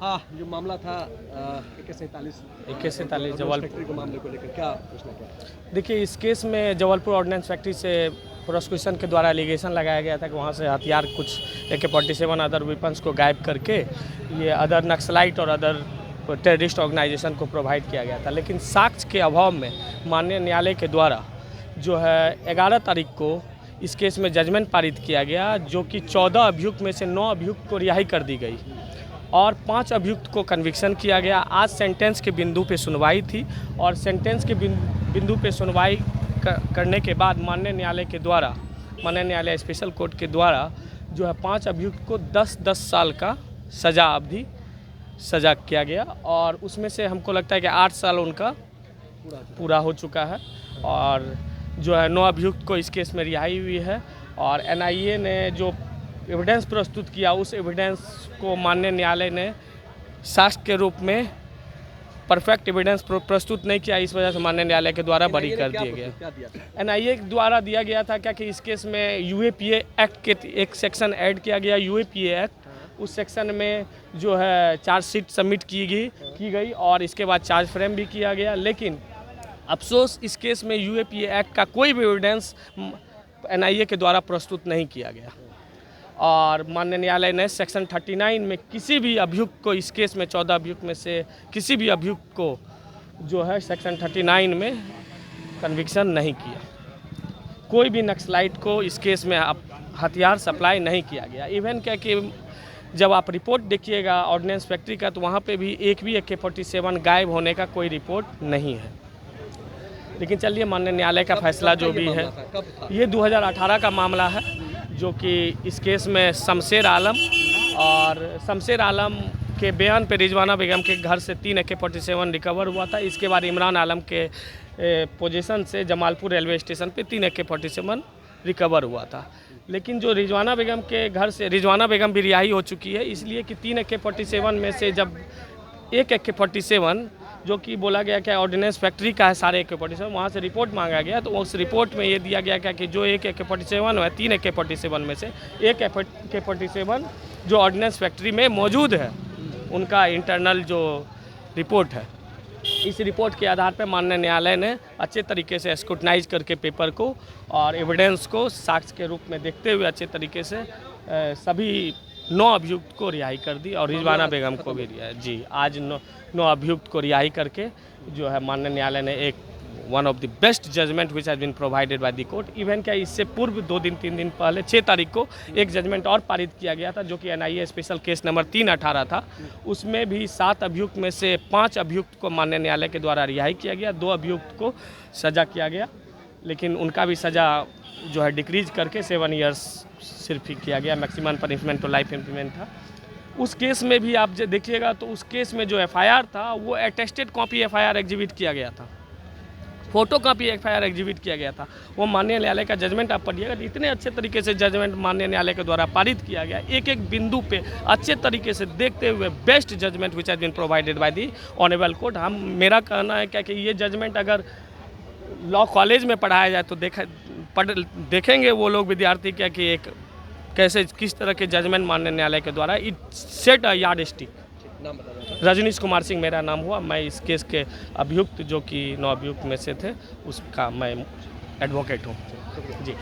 हाँ, जो मामला था 2147 जबलपुर फैक्ट्री के मामले को लेकर क्या प्रश्न क्या है? देखिए, इस केस में जबलपुर ऑर्डिनेंस फैक्ट्री से प्रोसिक्यूशन के द्वारा एलिगेशन लगाया गया था कि वहाँ से हथियार कुछ AK-47 अदर वेपन्स को गायब करके ये अदर नक्सलाइट और अदर टेररिस्ट ऑर्गेनाइजेशन को प्रोवाइड किया गया था। लेकिन साक्ष्य के अभाव में माननीय न्यायालय के द्वारा जो है 11 तारीख को इस केस में जजमेंट पारित किया गया, जो कि 14 अभियुक्त में से 9 अभियुक्त को रिहाई कर दी गई और 5 अभियुक्त को कन्विक्शन किया गया। आज सेंटेंस के बिंदु पे सुनवाई थी और सेंटेंस के बिंदु पे सुनवाई करने के बाद माननीय न्यायालय स्पेशल कोर्ट के द्वारा जो है 5 अभियुक्त को 10-10 साल का सज़ा किया गया और उसमें से हमको लगता है कि 8 साल उनका पूरा हो चुका है और जो है 9 अभियुक्त को इस केस में रिहाई हुई है। और NIA ने जो एविडेंस प्रस्तुत किया उस एविडेंस को माननीय न्यायालय ने साक्ष्य के रूप में परफेक्ट एविडेंस प्रस्तुत नहीं किया, इस वजह से माननीय न्यायालय के द्वारा बरी कर दिया गया। NIA के द्वारा दिया गया था क्या कि इस केस में UAPA एक्ट के एक सेक्शन ऐड किया गया, UAPA एक्ट। उस सेक्शन में जो है चार्जशीट सबमिट की गई और इसके बाद चार्ज फ्रेम भी किया गया। लेकिन अफसोस इस केस में UAPA एक्ट का कोई भी एविडेंस NIA के द्वारा प्रस्तुत नहीं किया गया और माननीय न्यायालय ने सेक्शन 39 में किसी भी अभियुक्त को इस केस में 14 अभियुक्त में से किसी भी अभियुक्त को जो है सेक्शन 39 में कन्विक्शन नहीं किया। कोई भी नक्सलाइट को इस केस में हथियार सप्लाई नहीं किया गया। इवन क्या कि जब आप रिपोर्ट देखिएगा ऑर्डिनेंस फैक्ट्री का तो वहाँ पे भी एक भी AK-47 गायब होने का कोई रिपोर्ट नहीं है। लेकिन चलिए माननीय न्यायालय का फैसला जो भी है, ये 2018 का मामला है जो कि इस केस में शमशेर आलम के बयान पे रिजवाना बेगम के घर से 3 AK-47 रिकवर हुआ था। इसके बाद इमरान आलम के पोजीशन से जमालपुर रेलवे स्टेशन पे 3 AK-47 रिकवर हुआ था। लेकिन जो रिजवाना बेगम के घर से रिजवाना बेगम भी रिहाई हो चुकी है, इसलिए कि 3 AK-47 में से जब एक AK-47 जो कि बोला गया कि ऑर्डिनेंस फैक्ट्री का है सारे AK-47, वहाँ से रिपोर्ट मांगा गया तो उस रिपोर्ट में ये दिया गया क्या कि जो एक AK-47 है 3 AK-47 में से एक AK-47 जो ऑर्डिनेंस फैक्ट्री में मौजूद है उनका इंटरनल जो रिपोर्ट है, इस रिपोर्ट के आधार पर माननीय न्यायालय ने अच्छे तरीके से स्क्रूटनाइज करके पेपर को और एविडेंस को साक्ष्य के रूप में देखते हुए अच्छे तरीके से सभी 9 अभियुक्त को रिहाई कर दी और रिजवाना बेगम को भी रिहाई। जी, आज 9 अभियुक्त को रिहाई करके जो है माननीय न्यायालय ने एक one of the best judgement which has been provided by the court. Even क्या इससे पूर्व 2-3 दिन पहले 6 तारीख को एक जजमेंट और पारित किया गया था जो कि NIA स्पेशल केस नंबर 318 था। उसमें भी 7 अभियुक्त में से 5 अभियुक्त को माननीय न्यायालय के द्वारा रिहाई किया गया, 2 अभियुक्त को सज़ा किया गया, लेकिन उनका भी सज़ा जो है डिक्रीज करके 7 ईयर्स सिर्फ ही किया गया। मैक्सिमम पनिशमेंट तो लाइफ इम्प्लीमेंट था। उस केस में भी आप देखिएगा तो उस केस में जो FIR था वो अटेस्टेड कॉपी FIR एग्जिबिट किया गया था, फोटो कॉपी FIR एग्जिबिट किया गया था। वो माननीय न्यायालय का जजमेंट आप पढ़िएगा, इतने अच्छे तरीके से जजमेंट माननीय न्यायालय के द्वारा पारित किया गया, एक एक बिंदु पे अच्छे तरीके से देखते हुए best judgement which has been provided by the honourable court. मेरा कहना है क्या कि ये जजमेंट अगर लॉ कॉलेज में पढ़ाया जाए तो देखेंगे वो लोग विद्यार्थी क्या कि एक कैसे किस तरह के जजमेंट माननीय न्यायालय के द्वारा it set a yardstick. Rajneesh Kumar Singh मेरा नाम हुआ, मैं इस केस के अभियुक्त जो कि 9 अभियुक्त में से थे उसका मैं एडवोकेट हूँ। जी।